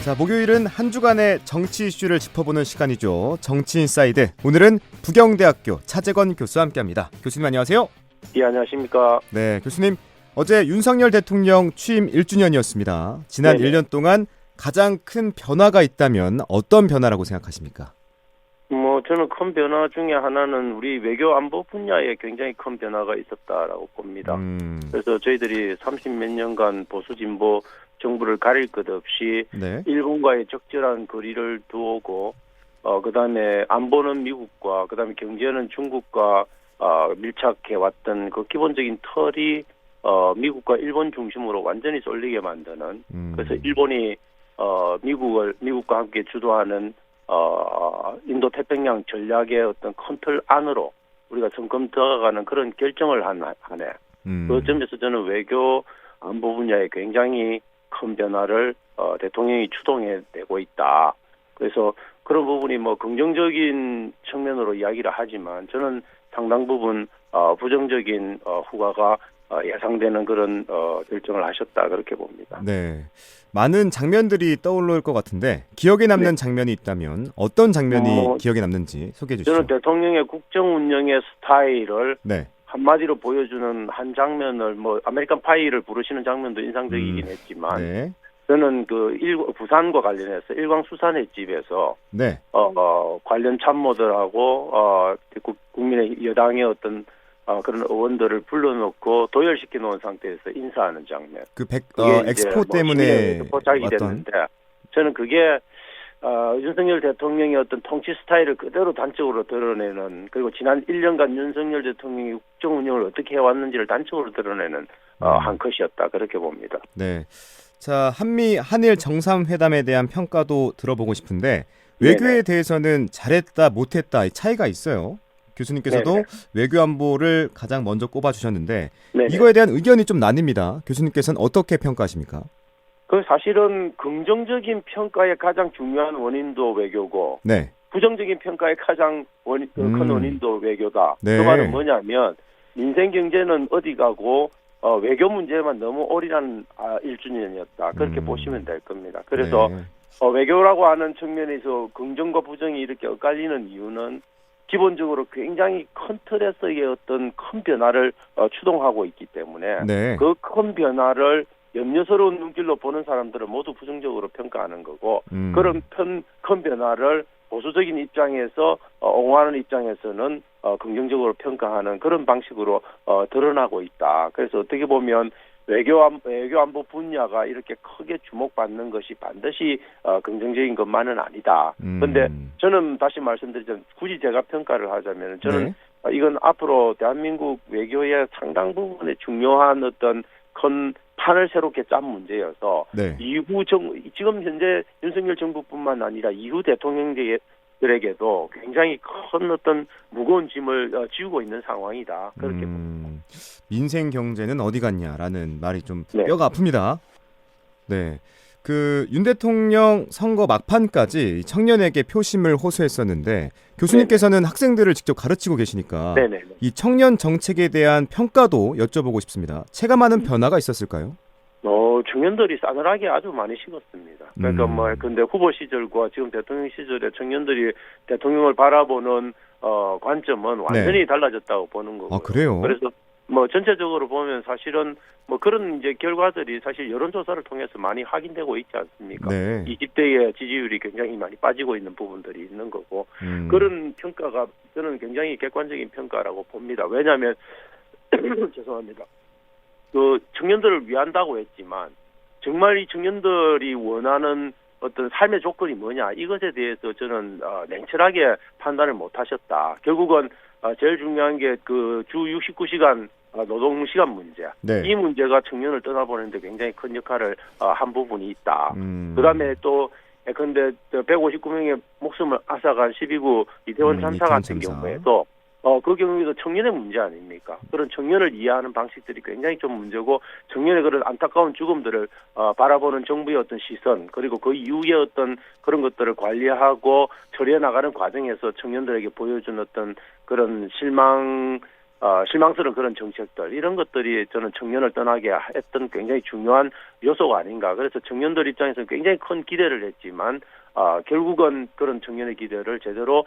자, 목요일은 한 주간의 정치 이슈를 짚어보는 시간이죠. 정치인사이드. 오늘은 부경대학교 차재건 교수와 함께합니다. 교수님 안녕하세요. 예, 안녕하십니까. 네, 교수님. 어제 윤석열 대통령 취임 1주년이었습니다. 지난 네네. 1년 동안 가장 큰 변화가 있다면 어떤 변화라고 생각하십니까? 저는 큰 변화 중에 하나는 우리 외교 안보 분야에 굉장히 큰 변화가 있었다라고 봅니다. 그래서 저희들이 30몇 년간 보수 진보 정부를 가릴 것 없이 네. 일본과의 적절한 거리를 두고 그다음에 안보는 미국과 그다음에 경제는 중국과 밀착해 왔던 그 기본적인 틀이 미국과 일본 중심으로 완전히 쏠리게 만드는 그래서 일본이 미국과 함께 주도하는 인도 태평양 전략의 어떤 큰 틀 안으로 우리가 점점 들어가는 그런 결정을 하네. 그 점에서 저는 외교 안보 분야에 굉장히 큰 변화를 대통령이 추동해내고 있다. 그래서 그런 부분이 긍정적인 측면으로 이야기를 하지만 저는 상당 부분 부정적인 후과가 예상되는 그런 결정을 하셨다 그렇게 봅니다. 네. 많은 장면들이 떠오를 것 같은데 기억에 남는 장면이 있다면 어떤 장면이 기억에 남는지 소개해 주시죠. 저는 대통령의 국정 운영의 스타일을 네. 한마디로 보여주는 한 장면을 아메리칸 파이를 부르시는 장면도 인상적이긴 했지만 네. 저는 부산과 관련해서 일광수산의 집에서 네. 관련 참모들하고 국민의 여당의 어떤 그런 의원들을 불러놓고 도열시켜 놓은 상태에서 인사하는 장면. 엑스포 때문에 포착이 됐는데 저는 그게 윤석열 대통령의 어떤 통치 스타일을 그대로 단적으로 드러내는, 그리고 지난 1년간 윤석열 대통령이 국정 운영을 어떻게 해왔는지를 단적으로 드러내는 한 컷이었다 그렇게 봅니다. 네. 자, 한일 정상회담에 대한 평가도 들어보고 싶은데 외교에 네네. 대해서는 잘했다 못했다 차이가 있어요. 교수님께서도 네네. 외교 안보를 가장 먼저 꼽아주셨는데 네네. 이거에 대한 의견이 좀 나뉩니다. 교수님께서는 어떻게 평가하십니까? 그 사실은 긍정적인 평가의 가장 중요한 원인도 외교고 네. 부정적인 평가의 가장 큰 원인도 외교다. 네. 그 말은 뭐냐면 민생 경제는 어디 가고 외교 문제만 너무 올인한 1주년이었다. 그렇게 보시면 될 겁니다. 그래서 네. 외교라고 하는 측면에서 긍정과 부정이 이렇게 엇갈리는 이유는 기본적으로 굉장히 큰 틀에서의 어떤 큰 변화를 추동하고 있기 때문에 네. 그 큰 변화를 염려스러운 눈길로 보는 사람들은 모두 부정적으로 평가하는 거고 그런 큰 변화를 보수적인 입장에서 옹호하는 입장에서는 긍정적으로 평가하는 그런 방식으로 드러나고 있다. 그래서 어떻게 보면 외교 안보 분야가 이렇게 크게 주목받는 것이 반드시 긍정적인 것만은 아니다. 그런데 저는 다시 말씀드리자면 굳이 제가 평가를 하자면 저는 이건 앞으로 대한민국 외교의 상당 부분에 중요한 어떤 큰 판을 새롭게 짠 문제여서 이후 지금 현재 윤석열 정부뿐만 아니라 이후 대통령들에게도 굉장히 큰 어떤 무거운 짐을 지우고 있는 상황이다. 그렇게 봅니다. 민생 경제는 어디 갔냐라는 말이 좀 뼈가 아픕니다. 네. 윤 대통령 선거 막판까지 청년에게 표심을 호소했었는데 교수님께서는 학생들을 직접 가르치고 계시니까 이 청년 정책에 대한 평가도 여쭤보고 싶습니다. 체감하는 변화가 있었을까요? 청년들이 싸늘하게 아주 많이 식었습니다. 그러니까 근데 후보 시절과 지금 대통령 시절에 청년들이 대통령을 바라보는 관점은 완전히 달라졌다고 보는 거고요. 그래요? 그래서 전체적으로 보면 사실은 그런 이제 결과들이 사실 여론조사를 통해서 많이 확인되고 있지 않습니까? 20대의 지지율이 굉장히 많이 빠지고 있는 부분들이 있는 거고 그런 평가가 저는 굉장히 객관적인 평가라고 봅니다. 왜냐하면 죄송합니다. 청년들을 위한다고 했지만 정말 이 청년들이 원하는 어떤 삶의 조건이 뭐냐 이것에 대해서 저는 냉철하게 판단을 못하셨다. 결국은 제일 중요한 게 주 69시간 노동시간 문제. 이 문제가 청년을 떠나보내는데 굉장히 큰 역할을 한 부분이 있다. 그다음에 또 예컨대 159명의 목숨을 앗아간 12구 이태원 참사 같은 경우에도 그 경우에도 청년의 문제 아닙니까? 그런 청년을 이해하는 방식들이 굉장히 좀 문제고 청년의 그런 안타까운 죽음들을 바라보는 정부의 어떤 시선 그리고 그 이후의 어떤 그런 것들을 관리하고 처리해 나가는 과정에서 청년들에게 보여준 어떤 그런 실망 실망스러운 그런 정책들 이런 것들이 저는 청년을 떠나게 했던 굉장히 중요한 요소가 아닌가. 그래서 청년들 입장에서는 굉장히 큰 기대를 했지만 결국은 그런 청년의 기대를 제대로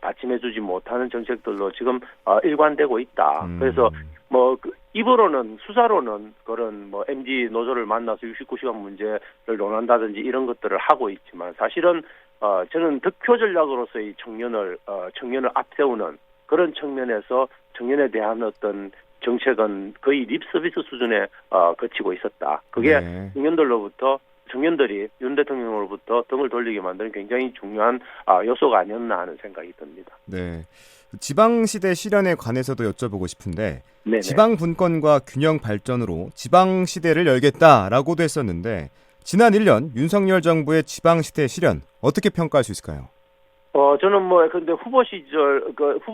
받침해주지 못하는 정책들로 지금 일관되고 있다. 그래서 입으로는 수사로는 그런 MZ 노조를 만나서 69시간 문제를 논한다든지 이런 것들을 하고 있지만 사실은 저는 득표 전략으로서의 청년을 앞세우는 그런 측면에서 청년에 대한 어떤 정책은 거의 립 서비스 수준에 거치고 있었다. 그게 청년들이 윤 대통령으로부터 등을 돌리게 만드는 굉장히 중요한 요소가 아니었나 하는 생각이 듭니다. 네. 지방시대 실현에 관해서도 여쭤보고 싶은데 네네. 지방 분권과 균형 발전으로 지방시대를 열겠다라고도 했었는데 지난 1년 윤석열 정부의 지방시대 실현 어떻게 평가할 수 있을까요? 저는 근데 후보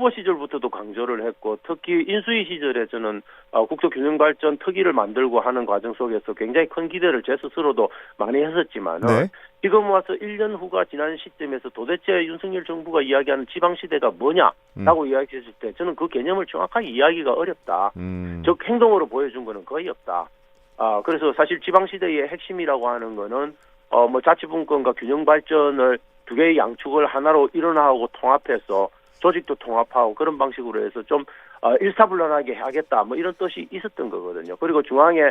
시절부터도 강조를 했고, 특히 인수위 시절에 저는, 국토균형발전 특위를 만들고 하는 과정 속에서 굉장히 큰 기대를 제 스스로도 많이 했었지만은, 네. 지금 와서 1년 후가 지난 시점에서 도대체 윤석열 정부가 이야기하는 지방시대가 뭐냐라고 이야기했을 때, 저는 그 개념을 정확하게 이야기가 어렵다. 즉, 행동으로 보여준 거는 거의 없다. 그래서 사실 지방시대의 핵심이라고 하는 거는, 자치분권과 균형발전을 두 개의 양축을 하나로 일원화하고 통합해서 조직도 통합하고 그런 방식으로 해서 좀 일사불란하게 하겠다 이런 뜻이 있었던 거거든요. 그리고 중앙에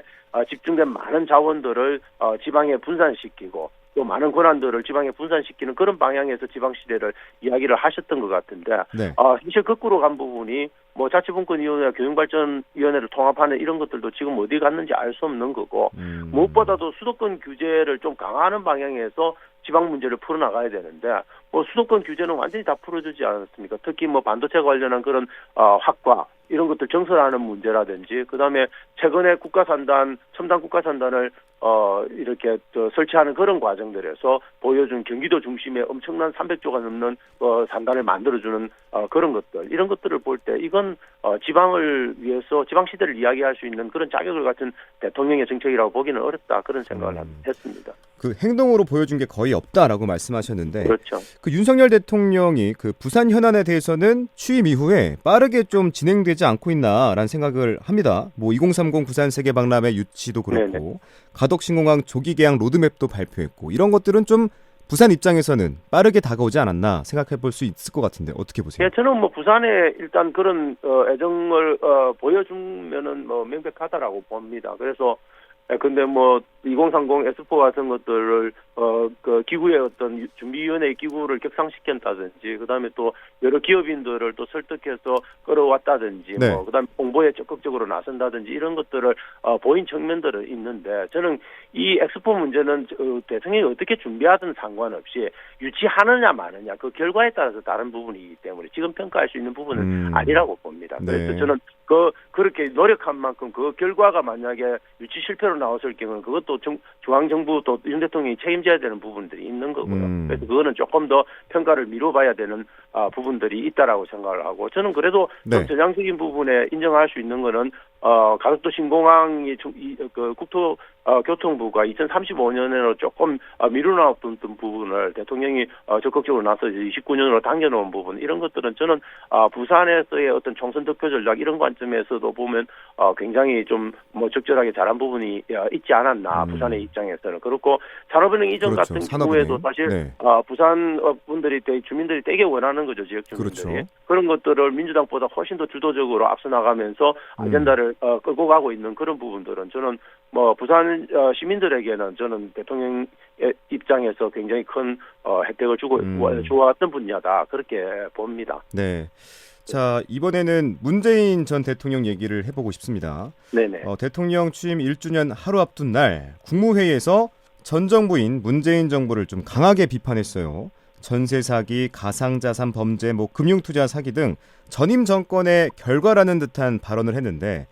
집중된 많은 자원들을 지방에 분산시키고 또 많은 권한들을 지방에 분산시키는 그런 방향에서 지방시대를 이야기를 하셨던 것 같은데 네. 사실 거꾸로 간 부분이 자치분권위원회와 교육발전위원회를 통합하는 이런 것들도 지금 어디 갔는지 알 수 없는 거고 무엇보다도 수도권 규제를 좀 강화하는 방향에서 지방 문제를 풀어나가야 되는데 수도권 규제는 완전히 다 풀어주지 않았습니까? 특히 반도체 관련한 그런 확과 이런 것들 정설하는 문제라든지 그다음에 최근에 첨단 국가산단을 이렇게 설치하는 그런 과정들에서 보여준 경기도 중심에 엄청난 300조가 넘는 산단을 만들어주는 그런 것들 이런 것들을 볼 때 이건 지방을 위해서 지방 시대를 이야기할 수 있는 그런 자격을 갖춘 대통령의 정책이라고 보기는 어렵다 그런 생각을 했습니다. 그 행동으로 보여준 게 거의 없다라고 말씀하셨는데 그렇죠. 그 윤석열 대통령이 그 부산 현안에 대해서는 취임 이후에 빠르게 좀 진행되지 않고 있나라는 생각을 합니다. 2030 부산 세계 박람회 유치도 그렇고 네네. 가덕신공항 조기 개항 로드맵도 발표했고 이런 것들은 좀 부산 입장에서는 빠르게 다가오지 않았나 생각해 볼 수 있을 것 같은데 어떻게 보세요? 예, 저는 부산에 일단 그런 애정을 보여주면은 명백하다라고 봅니다. 그래서 근데 2030 S4 같은 것들을 그 기구의 어떤 준비위원회의 기구를 격상시켰다든지 그다음에 또 여러 기업인들을 또 설득해서 끌어왔다든지 네. 그다음에 홍보에 적극적으로 나선다든지 이런 것들을 보인 측면들은 있는데 저는 이 엑스포 문제는 대통령이 어떻게 준비하든 상관없이 유치하느냐 마느냐 그 결과에 따라서 다른 부분이기 때문에 지금 평가할 수 있는 부분은 아니라고 봅니다. 그래서 네. 저는 그렇게 노력한 만큼 그 결과가 만약에 유치 실패로 나왔을 경우는 그것도 중앙정부 또 윤 대통령이 책임져야 되는 부분들이 있는 거고요. 그래서 그거는 조금 더 평가를 미뤄봐야 되는 부분들이 있다라고 생각을 하고 저는 그래도 네. 좀 전향적인 부분에 인정할 수 있는 거는 가덕도 신공항이 교통부가 2035년으로 조금 미루어놨던 부분을 대통령이 적극적으로 나서 29년으로 당겨놓은 부분 이런 것들은 저는 부산에서의 어떤 총선 득표 전략 이런 관점에서도 보면 굉장히 좀 적절하게 잘한 부분이 있지 않았나 부산의 입장에서는 그렇고 산업은행 이전 그렇죠. 같은 산업은행. 경우에도 사실 네. 부산 분들이 주민들이 되게 원하는 거죠 지역 주민들이 그렇죠. 그런 것들을 민주당보다 훨씬 더 주도적으로 앞서 나가면서 아젠다를 끌고 가고 있는 그런 부분들은 저는 부산 시민들에게는 저는 대통령 입장에서 굉장히 큰 혜택을 주고 주어왔던 분야다 그렇게 봅니다. 네. 자, 이번에는 문재인 전 대통령 얘기를 해보고 싶습니다. 네네. 대통령 취임 1주년 하루 앞둔 날 국무회의에서 전 정부인 문재인 정부를 좀 강하게 비판했어요. 전세 사기, 가상자산 범죄, 금융투자 사기 등 전임 정권의 결과라는 듯한 발언을 했는데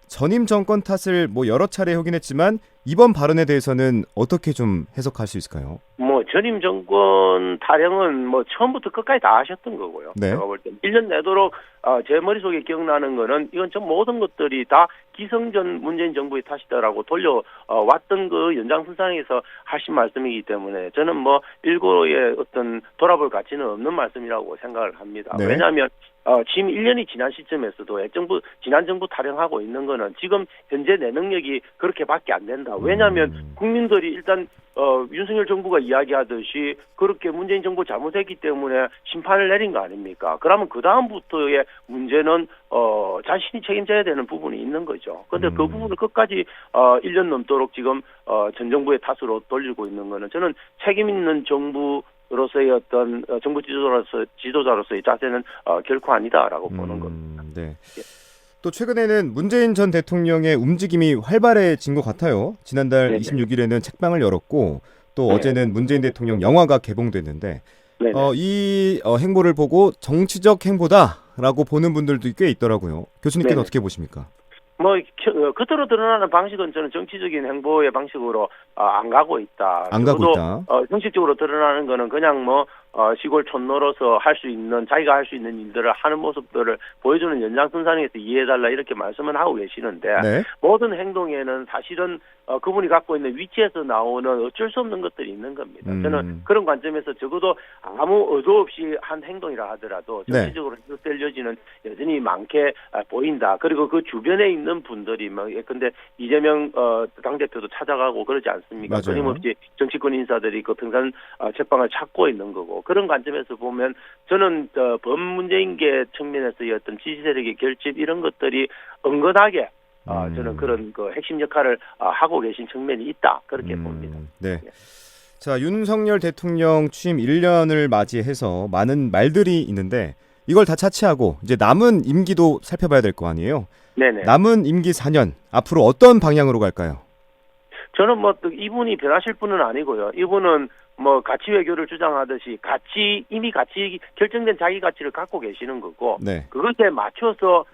전임 정권 탓을 여러 차례 확인했지만 이번 발언에 대해서는 어떻게 좀 해석할 수 있을까요? 전임 정권 타령은 처음부터 끝까지 다 하셨던 거고요. 네. 제가 볼 때 1년 내도록 제 머릿속에 기억나는 거는 이건 전 모든 것들이 다 기성전 문재인 정부의 탓이다라고 돌려왔던 그 연장선상에서 하신 말씀이기 때문에 저는 뭐 일고의 어떤 돌아볼 가치는 없는 말씀이라고 생각을 합니다. 네. 왜냐하면 지금 1년이 지난 시점에서도 지난 정부 타령하고 있는 거는 지금 현재 내 능력이 그렇게밖에 안 된다. 왜냐하면 국민들이 일단 윤석열 정부가 이야기하듯이 그렇게 문재인 정부 잘못했기 때문에 심판을 내린 거 아닙니까? 그러면 그 다음부터의 문제는 자신이 책임져야 되는 부분이 있는 거죠. 그런데 그 부분을 끝까지 1년 넘도록 지금 전 정부의 탓으로 돌리고 있는 거는 저는 책임 있는 정부로서의 어떤 정부 지도자로서의 자세는 결코 아니다라고 보는 겁니다. 네. 또 최근에는 문재인 전 대통령의 움직임이 활발해진 것 같아요. 지난달 네네. 26일에는 책방을 열었고 또 네. 어제는 문재인 대통령 영화가 개봉됐는데 이 행보를 보고 정치적 행보다라고 보는 분들도 꽤 있더라고요. 교수님께서 어떻게 보십니까? 뭐 겉으로 드러나는 방식은 저는 정치적인 행보의 방식으로 안 가고 있다. 안 가고 있다. 정식적으로 드러나는 거는 그냥 뭐 시골 촌노로서 할 수 있는 자기가 할 수 있는 일들을 하는 모습들을 보여주는 연장선상에서 이해해달라 이렇게 말씀은 하고 계시는데 네. 모든 행동에는 사실은 그분이 갖고 있는 위치에서 나오는 어쩔 수 없는 것들이 있는 겁니다. 저는 그런 관점에서 적어도 아무 의도 없이 한 행동이라 하더라도 정치적으로 해석될 여지는 여전히 많게 보인다. 그리고 그 주변에 있는 분들이 뭐 예컨대 이재명 당대표도 찾아가고 그러지 않습니까? 맞아요. 끊임없이 정치권 인사들이 그 평산 책방을 찾고 있는 거고 그런 관점에서 보면 저는 범문재인계 측면에서의 어떤 지지 세력의 결집 이런 것들이 은근하게 저는 그런 그 핵심 역할을 하고 계신 측면이 있다 그렇게 봅니다. 네. 자, 윤석열 대통령 취임 1년을 맞이해서 많은 말들이 있는데 이걸 다 차치하고 이제 남은 임기도 살펴봐야 될 거 아니에요. 네네. 남은 임기 4년 앞으로 어떤 방향으로 갈까요? 저는 뭐 이분이 변하실 분은 아니고요. 이분은 뭐 가치 외교를 주장하듯이 이미 가치 결정된 자기 가치를 갖고 계시는 거고 네. 그것에 맞춰서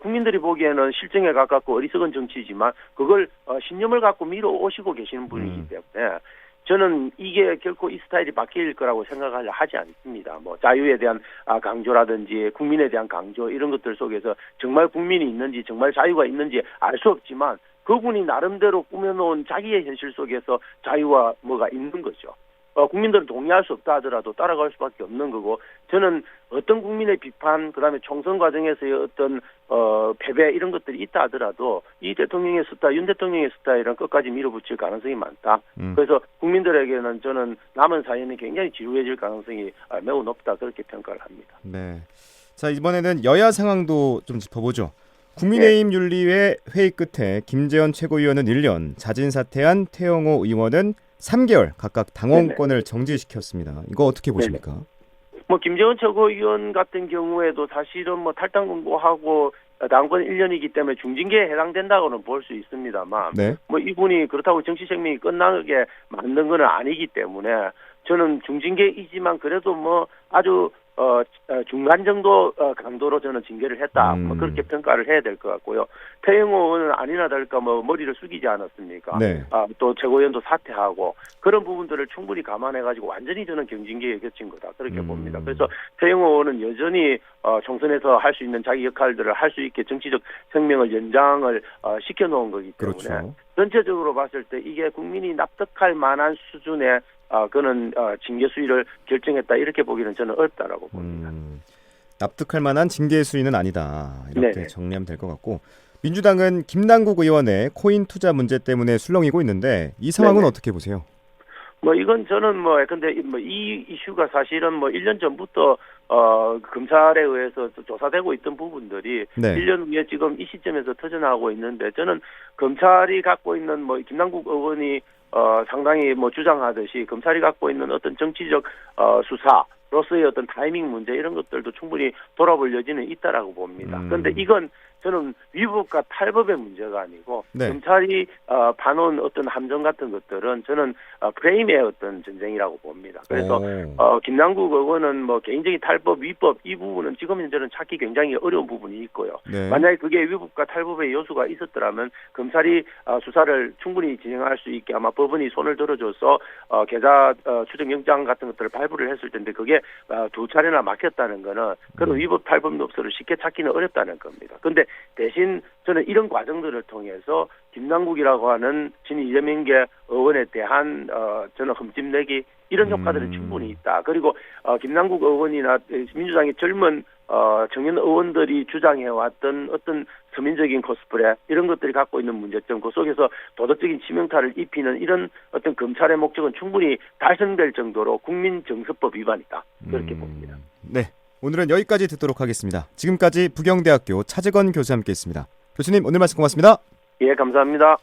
국민들이 보기에는 실정에 가깝고 어리석은 정치지만 그걸 신념을 갖고 밀어오시고 계시는 분이기 때문에 저는 이게 결코 이 스타일이 바뀔 거라고 생각하려 하지 않습니다. 뭐 자유에 대한 강조라든지 국민에 대한 강조 이런 것들 속에서 정말 국민이 있는지 정말 자유가 있는지 알 수 없지만 그분이 나름대로 꾸며놓은 자기의 현실 속에서 자유와 뭐가 있는 거죠. 국민들은 동의할 수 없다 하더라도 따라갈 수밖에 없는 거고 저는 어떤 국민의 비판 그다음에 총선 과정에서의 어떤 패배 이런 것들이 있다 하더라도 이 대통령의 스타일, 윤 대통령의 스타일은 끝까지 밀어붙일 가능성이 많다. 그래서 국민들에게는 저는 남은 사연이 굉장히 지루해질 가능성이 매우 높다 그렇게 평가를 합니다. 네. 자, 이번에는 여야 상황도 좀 짚어보죠. 국민의힘 윤리회 회의 끝에 김재원 최고위원은 1년, 자진 사퇴한 태영호 의원은 3개월 각각 당원권을 정지시켰습니다. 이거 어떻게 보십니까? 뭐 김재원 최고위원 같은 경우에도 사실은 뭐 탈당 공고하고 당권 1년이기 때문에 중징계에 해당된다고는 볼 수 있습니다만 뭐 이분이 그렇다고 정치 생명이 끝나게 만든 건 아니기 때문에 저는 중징계이지만 그래도 뭐 아주 중간 정도 강도로 저는 징계를 했다. 뭐 그렇게 평가를 해야 될 것 같고요. 태영호 의원은 아니나 다를까 뭐 머리를 숙이지 않았습니까? 네. 또 최고위원도 사퇴하고 그런 부분들을 충분히 감안해가지고 완전히 저는 경징계에 겹친 거다. 그렇게 봅니다. 그래서 태영호 의원은 여전히 총선에서 할 수 있는 자기 역할들을 할 수 있게 정치적 생명을 연장을 시켜놓은 거기 때문에 그렇죠. 전체적으로 봤을 때 이게 국민이 납득할 만한 수준의 그는 징계 수위를 결정했다 이렇게 보기는 저는 어렵다라고 봅니다. 납득할 만한 징계 수위는 아니다 이렇게 정리하면 될 것 같고 민주당은 김남국 의원의 코인 투자 문제 때문에 술렁이고 있는데 이 상황은 어떻게 보세요? 뭐 이건 저는 뭐 근데 뭐 이 이슈가 사실은 뭐 1년 전부터 검찰에 의해서 조사되고 있던 부분들이 1년 후에 지금 이 시점에서 터져나오고 있는데 저는 검찰이 갖고 있는 뭐 김남국 의원이 상당히 뭐 주장하듯이 검찰이 갖고 있는 어떤 정치적 수사로서의 어떤 타이밍 문제 이런 것들도 충분히 돌아볼 여지는 있다라고 봅니다. 그런데 이건 저는 위법과 탈법의 문제가 아니고 검찰이 봐놓은 어떤 함정 같은 것들은 저는 프레임의 어떤 전쟁이라고 봅니다. 그래서 김남국 의원은 뭐 개인적인 탈법, 위법 이 부분은 지금 현재는 찾기 굉장히 어려운 부분이 있고요. 만약에 그게 위법과 탈법의 요소가 있었더라면 검찰이 수사를 충분히 진행할 수 있게 아마 법원이 손을 들어줘서 계좌 추정영장 같은 것들을 발부를 했을 텐데 그게 두 차례나 막혔다는 거는 그런 위법 탈법 요소를 쉽게 찾기는 어렵다는 겁니다. 그런데 대신 저는 이런 과정들을 통해서 김남국이라고 하는 친이 이재명계 의원에 대한 저는 흠집내기 이런 효과들은 충분히 있다. 그리고 김남국 의원이나 민주당의 젊은 청년 의원들이 주장해왔던 어떤 서민적인 코스프레 이런 것들이 갖고 있는 문제점, 그 속에서 도덕적인 치명타를 입히는 이런 어떤 검찰의 목적은 충분히 달성될 정도로 국민정서법 위반이다. 그렇게 봅니다. 네, 오늘은 여기까지 듣도록 하겠습니다. 지금까지 부경대학교 차재건 교수와 함께했습니다. 교수님 오늘 말씀 고맙습니다. 예, 감사합니다.